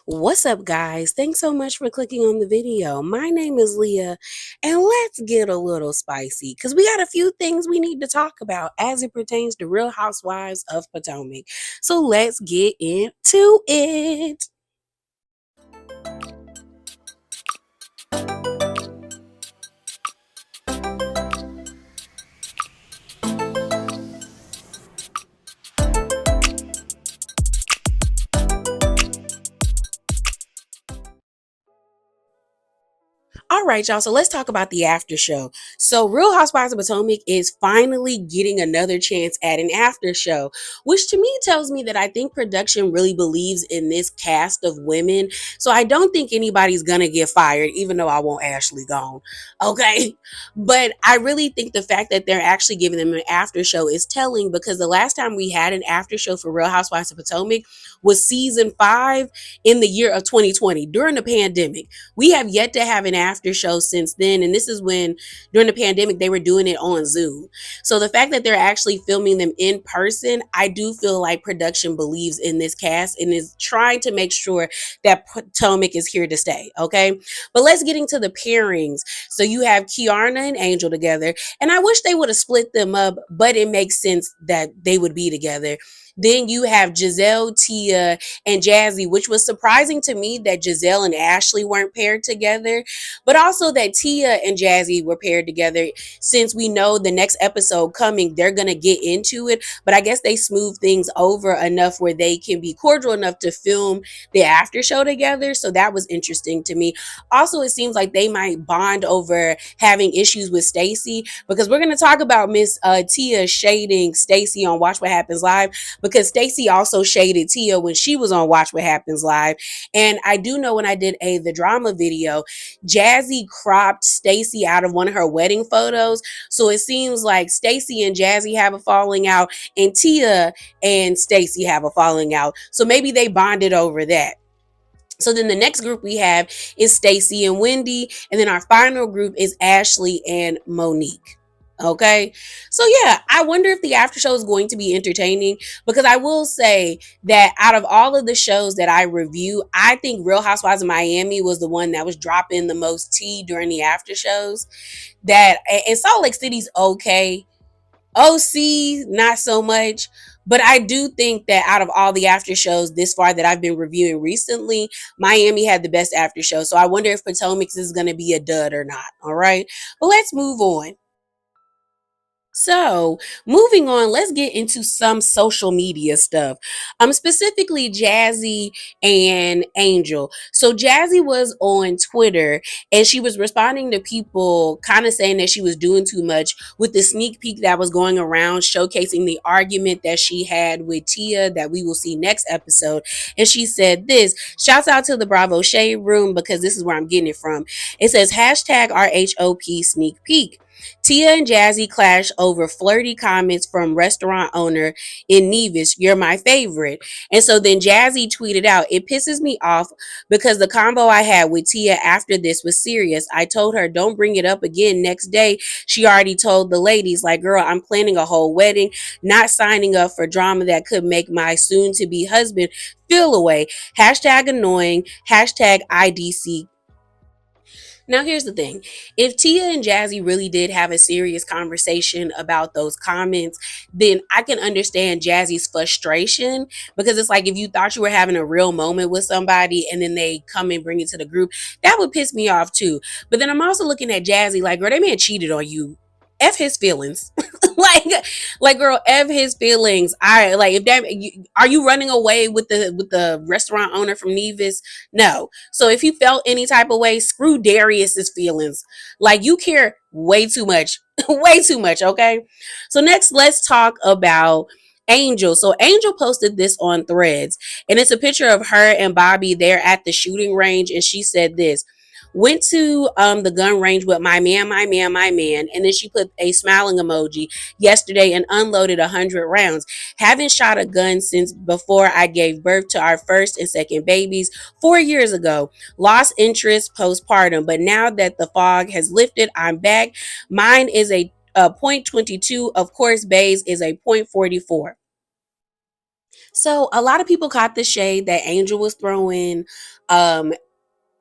What's up, guys? Thanks so much for clicking on the video. My name is Leah, and let's get a little spicy because we got a few things we need to talk about as it pertains to Real Housewives of Potomac. So let's get into it. All right, y'all. So let's talk about the after show. So Real Housewives of Potomac is finally getting another chance at an after show, which to me tells me that I think production really believes in this cast of women. So I don't think anybody's gonna get fired, even though I want Ashley gone. Okay. But I really think the fact that they're actually giving them an after show is telling because the last time we had an after show for Real Housewives of Potomac was season 5 in the year of 2020 during the pandemic. We have yet to have an after show since then. And this is when, during the pandemic, they were doing it on Zoom. So the fact that they're actually filming them in person, I do feel like production believes in this cast and is trying to make sure that Potomac is here to stay. Okay. But let's get into the pairings. So you have Kiarna and Angel together. And I wish they would have split them up, but it makes sense that they would be together. Then you have Giselle, Tia, and Jassi, which was surprising to me that Giselle and Ashley weren't paired together, but also that Tia and Jassi were paired together since we know the next episode coming, they're going to get into it. But I guess they smooth things over enough where they can be cordial enough to film the after show together. So that was interesting to me. Also, it seems like they might bond over having issues with Stacey because we're going to talk about Miss Tia shading Stacey on Watch What Happens Live because Stacey also shaded Tia when she was on Watch What Happens Live. And I do know when I did the drama video, Jassi cropped Stacey out of one of her wedding photos. So it seems like Stacey and Jassi have a falling out and Tia and Stacey have a falling out. So maybe they bonded over that. So then the next group we have is Stacey and Wendy. And then our final group is Ashley and Monique. Okay. So yeah, I wonder if the after show is going to be entertaining because I will say that out of all of the shows that I review, I think Real Housewives of Miami was the one that was dropping the most tea during the after shows. That and Salt Lake City's okay. OC, not so much. But I do think that out of all the after shows this far that I've been reviewing recently, Miami had the best after show. So I wonder if Potomac's is going to be a dud or not. All right. But let's move on. So, moving on, let's get into some social media stuff. Specifically Jassi and Angel. So Jassi was on Twitter and she was responding to people kind of saying that she was doing too much with the sneak peek that was going around showcasing the argument that she had with Tia that we will see next episode. And she said this, shouts out to the Bravo Shade Room because this is where I'm getting it from. It says hashtag RHOP sneak peek. Tia and Jassi clash over flirty comments from restaurant owner in Nevis. You're my favorite. And so then Jassi tweeted out, it pisses me off because the combo I had with Tia after this was serious. I told her, don't bring it up again. Next day, she already told the ladies, like, girl, I'm planning a whole wedding, not signing up for drama that could make my soon to be husband feel away. Hashtag annoying. Hashtag IDC. Now, here's the thing. If Tia and Jassi really did have a serious conversation about those comments, then I can understand Jassi's frustration because it's like if you thought you were having a real moment with somebody and then they come and bring it to the group, that would piss me off too. But then I'm also looking at Jassi like, girl, that man cheated on you. F his feelings. like girl, F his feelings. I like if that are you running away with the restaurant owner from Nevis? No. So if you felt any type of way, screw Darius's feelings. Like you care way too much. Way too much, okay? So next let's talk about Angel. So Angel posted this on Threads and it's a picture of her and Bobby there at the shooting range and she said this, went to the gun range with my man, and then she put a smiling emoji yesterday and unloaded 100 rounds. Haven't shot a gun since before I gave birth to our first and second babies 4 years ago. Lost interest postpartum, but now that the fog has lifted, I'm back. Mine is a .22. Of course, Bay's is a .44. So a lot of people caught the shade that Angel was throwing um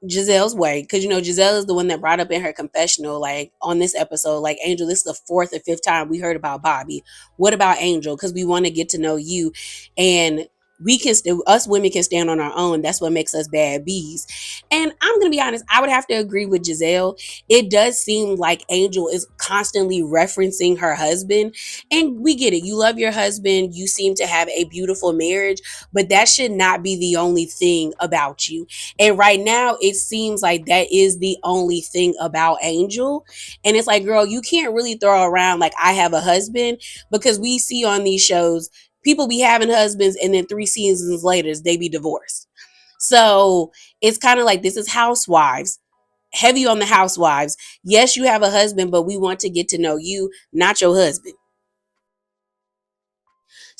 Giselle's way, because Giselle is the one that brought up in her confessional, like on this episode, like, Angel, this is the fourth or fifth time we heard about Bobby. What about Angel? Because we want to get to know you, and we can still, us women can stand on our own. That's what makes us bad bees. And I'm gonna be honest, I would have to agree with Giselle. It does seem like Angel is constantly referencing her husband, and we get it. You love your husband. You seem to have a beautiful marriage, but that should not be the only thing about you. And right now, it seems like that is the only thing about Angel. And it's like, girl, you can't really throw around like, I have a husband, because we see on these shows, people be having husbands and then 3 seasons later, they be divorced. So it's kind of like, this is Housewives, heavy on the Housewives. Yes, you have a husband, but we want to get to know you, not your husband.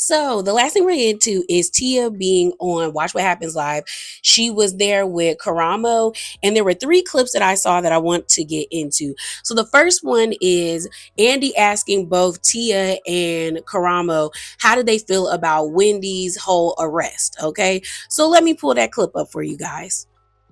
So the last thing we're into is Tia being on Watch What Happens Live. She was there with Karamo, and there were 3 clips that I saw that I want to get into. So the first one is Andy asking both Tia and Karamo how did they feel about Wendy's whole arrest. Okay, so let me pull that clip up for you guys.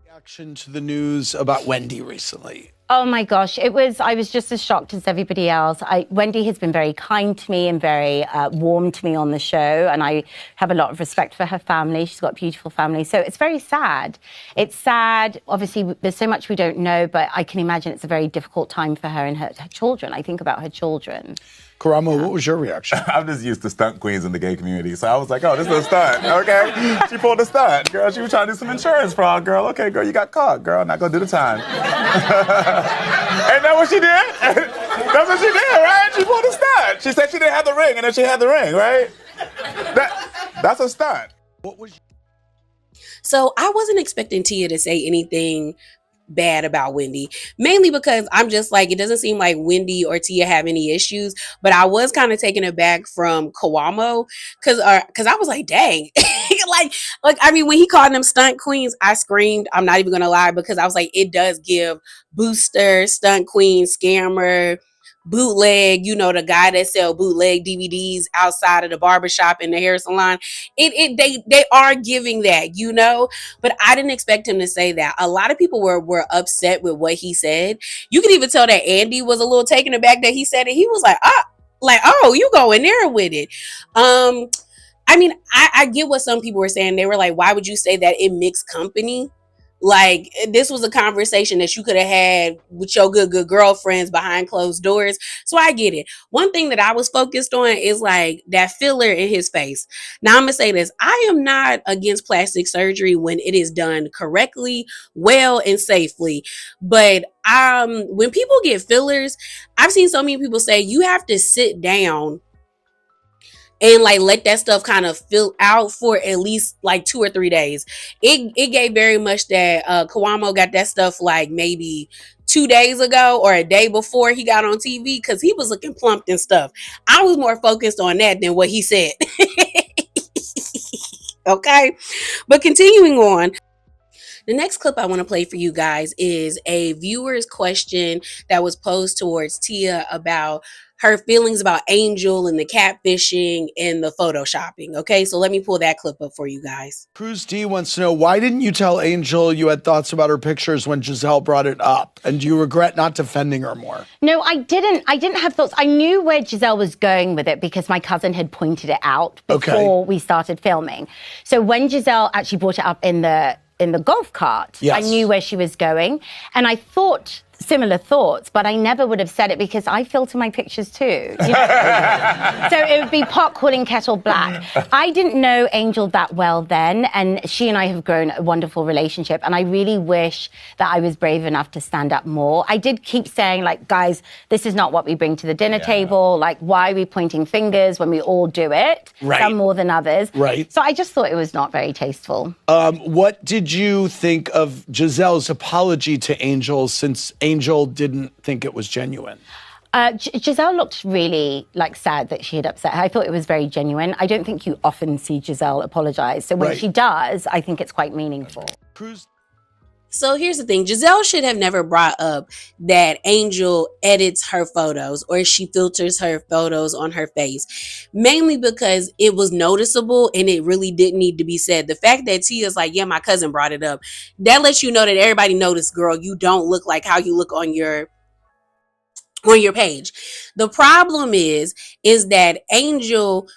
Reaction to the news about Wendy recently. Oh my gosh, I was just as shocked as everybody else. Wendy has been very kind to me and very warm to me on the show, and I have a lot of respect for her family. She's got a beautiful family, so it's very sad. It's sad. Obviously, there's so much we don't know, but I can imagine it's a very difficult time for her and her children. I think about her children. Karamo, what was your reaction? I'm just used to stunt queens in the gay community, so I was like, oh, this is a stunt, okay? She pulled a stunt, girl. She was trying to do some insurance fraud, girl. Okay, girl, you got caught, girl. Not gonna do the time. Ain't that what she did? That's what she did, right? She pulled a stunt. She said she didn't have the ring, and then she had the ring, right? That's a stunt. What was? So I wasn't expecting Tia to say anything bad about Wendy, mainly because I'm just like, it doesn't seem like Wendy or Tia have any issues, but I was kind of taken aback from Kawamo, because I was like, dang, like I mean, when he called them stunt queens, I screamed. I'm not even gonna lie, because I was like, it does give Booster, stunt queen, scammer, bootleg, the guy that sell bootleg DVDs outside of the barbershop and the hair salon. They are giving that. But I didn't expect him to say that. A lot of people were upset with what he said. You can even tell that Andy was a little taken aback that he said it. He was like, oh, you go in there with it. I mean, I get what some people were saying. They were like, why would you say that in mixed company? Like, this was a conversation that you could have had with your good girlfriends behind closed doors. So I get it. One thing that I was focused on is like that filler in his face. Now I'm gonna say this. I am not against plastic surgery when it is done correctly, well, and safely. But when people get fillers, I've seen so many people say you have to sit down and like let that stuff kind of fill out for at least like 2 or 3 days. It gave very much that Kawamo got that stuff like maybe 2 days ago or a day before he got on TV, because he was looking plump and stuff. I was more focused on that than what he said. Okay, but continuing on. The next clip I want to play for you guys is a viewer's question that was posed towards Tia about her feelings about Angel and the catfishing and the photoshopping. Okay, so let me pull that clip up for you guys. Cruz D wants to know, why didn't you tell Angel you had thoughts about her pictures when Giselle brought it up? And do you regret not defending her more? No, I didn't. I didn't have thoughts. I knew where Giselle was going with it because my cousin had pointed it out before we started filming. So when Giselle actually brought it up in the golf cart, yes, I knew where she was going. And I thought similar thoughts, but I never would have said it because I filter my pictures too. So it would be pot calling kettle black. I didn't know Angel that well then, and she and I have grown a wonderful relationship, and I really wish that I was brave enough to stand up more. I did keep saying, like, guys, this is not what we bring to the dinner table. Like, why are we pointing fingers when we all do it? Right. Some more than others. Right. So I just thought it was not very tasteful. What did you think of Giselle's apology to Angel, since Angel didn't think it was genuine? Giselle looked really sad that she had upset her. I thought it was very genuine. I don't think you often see Giselle apologize. So when she does, I think it's quite meaningful. So here's the thing. Giselle should have never brought up that Angel edits her photos or she filters her photos on her face. Mainly because it was noticeable and it really didn't need to be said. The fact that Tia's like, yeah, my cousin brought it up. That lets you know that everybody noticed, girl, you don't look like how you look on your page. The problem is that Angel,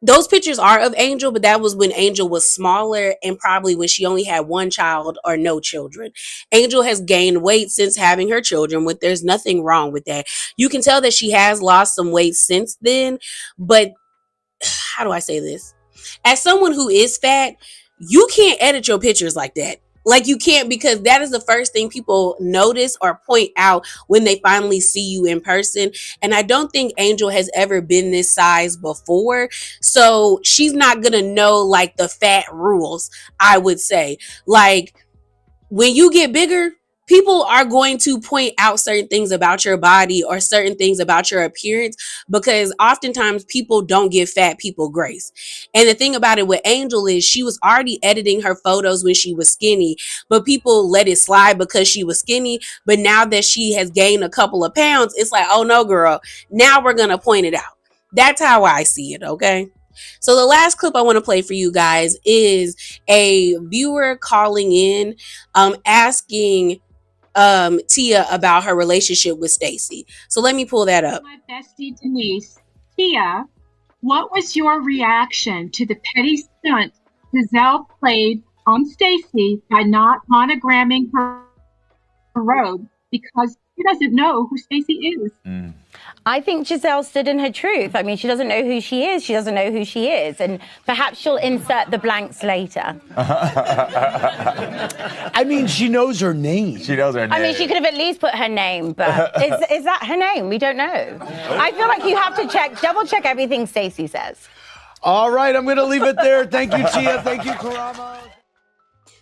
those pictures are of Angel, but that was when Angel was smaller and probably when she only had one child or no children. Angel has gained weight since having her children, with there's nothing wrong with that. You can tell that she has lost some weight since then, but how do I say this? As someone who is fat, you can't edit your pictures like that. Like you can't, because that is the first thing people notice or point out when they finally see you in person. And I don't think Angel has ever been this size before. So she's not going to know like the fat rules, I would say. Like when you get bigger, people are going to point out certain things about your body or certain things about your appearance, because oftentimes people don't give fat people grace. And the thing about it with Angel is she was already editing her photos when she was skinny, but people let it slide because she was skinny. But now that she has gained a couple of pounds, it's like, oh no, girl, now we're going to point it out. That's how I see it, okay? So the last clip I want to play for you guys is a viewer calling in, asking Tia about her relationship with Stacey. So let me pull that up. My bestie Denise, Tia, what was your reaction to the petty stunt Giselle played on Stacey by not monogramming her robe because she doesn't know who Stacey is? I think Giselle stood in her truth. I mean, she doesn't know who she is. She doesn't know who she is. And perhaps she'll insert the blanks later. I mean, she knows her name. She knows her name. I mean, she could have at least put her name, but is that her name? We don't know. I feel like you have to double check everything Stacey says. All right, I'm going to leave it there. Thank you, Tia. Thank you, Karamo.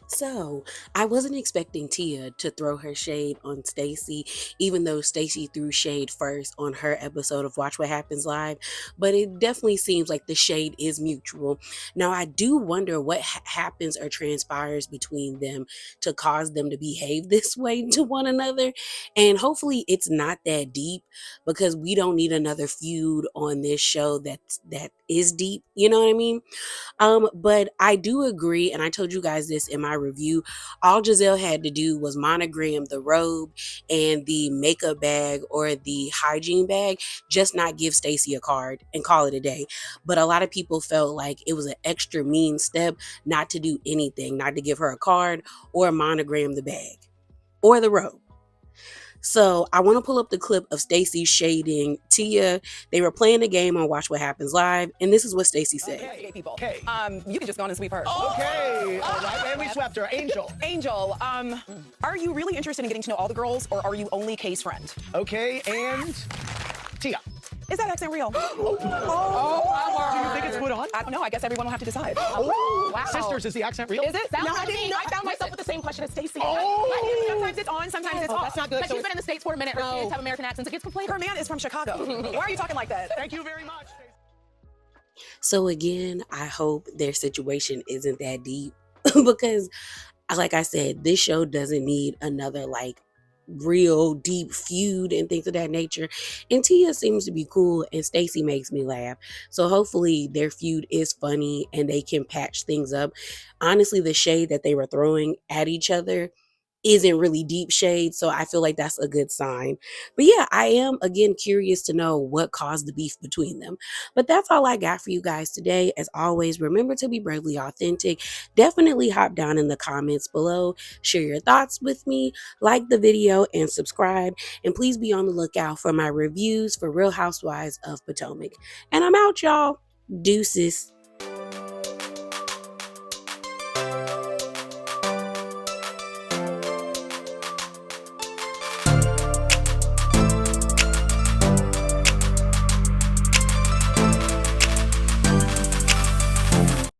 So I wasn't expecting Tia to throw her shade on Stacey, even though Stacey threw shade first on her episode of Watch What Happens Live. But it definitely seems like the shade is mutual. Now, I do wonder what happens or transpires between them to cause them to behave this way to one another. And hopefully it's not that deep, because we don't need another feud on this show that is deep. You know what I mean? But I do agree, and I told you guys this in my review, all Giselle had to do was monogram the robe and the makeup bag or the hygiene bag, just not give Stacey a card and call it a day. But a lot of people felt like it was an extra mean step not to do anything, not to give her a card or monogram the bag or the robe. So I want to pull up the clip of Stacey shading Tia. They were playing a game on Watch What Happens Live, and this is what Stacey said. Okay, people. Okay. You can just go on and sweep her. Okay. All right. And we swept her. Angel. Angel, are you really interested in getting to know all the girls, or are you only Kay's friend? Okay. And Tia. Is that accent real? Do you think it's put on? I don't know. I guess everyone will have to decide. Oh, wow. Sisters, is the accent real? Is it? No, I didn't know. I found myself with the same question as Stacey. Oh. Sometimes it's on, sometimes it's off. That's not good. But So she's been in the States for a minute. Her kids have American accents. It gets complained. her man is from Chicago. Why are you talking like that? Thank you very much. So again, I hope their situation isn't that deep because, like I said, this show doesn't need another real deep feud and things of that nature. And Tia seems to be cool, and Stacey makes me laugh. So hopefully their feud is funny and they can patch things up. Honestly, the shade that they were throwing at each other isn't really deep shade, so I feel like that's a good sign. But yeah, I am again curious to know what caused the beef between them. But that's all I got for you guys today. As always, remember to be bravely authentic. Definitely hop down in the comments below, share your thoughts with me, like the video, and subscribe. And please be on the lookout for my reviews for Real Housewives of Potomac. And I'm out, y'all. Deuces.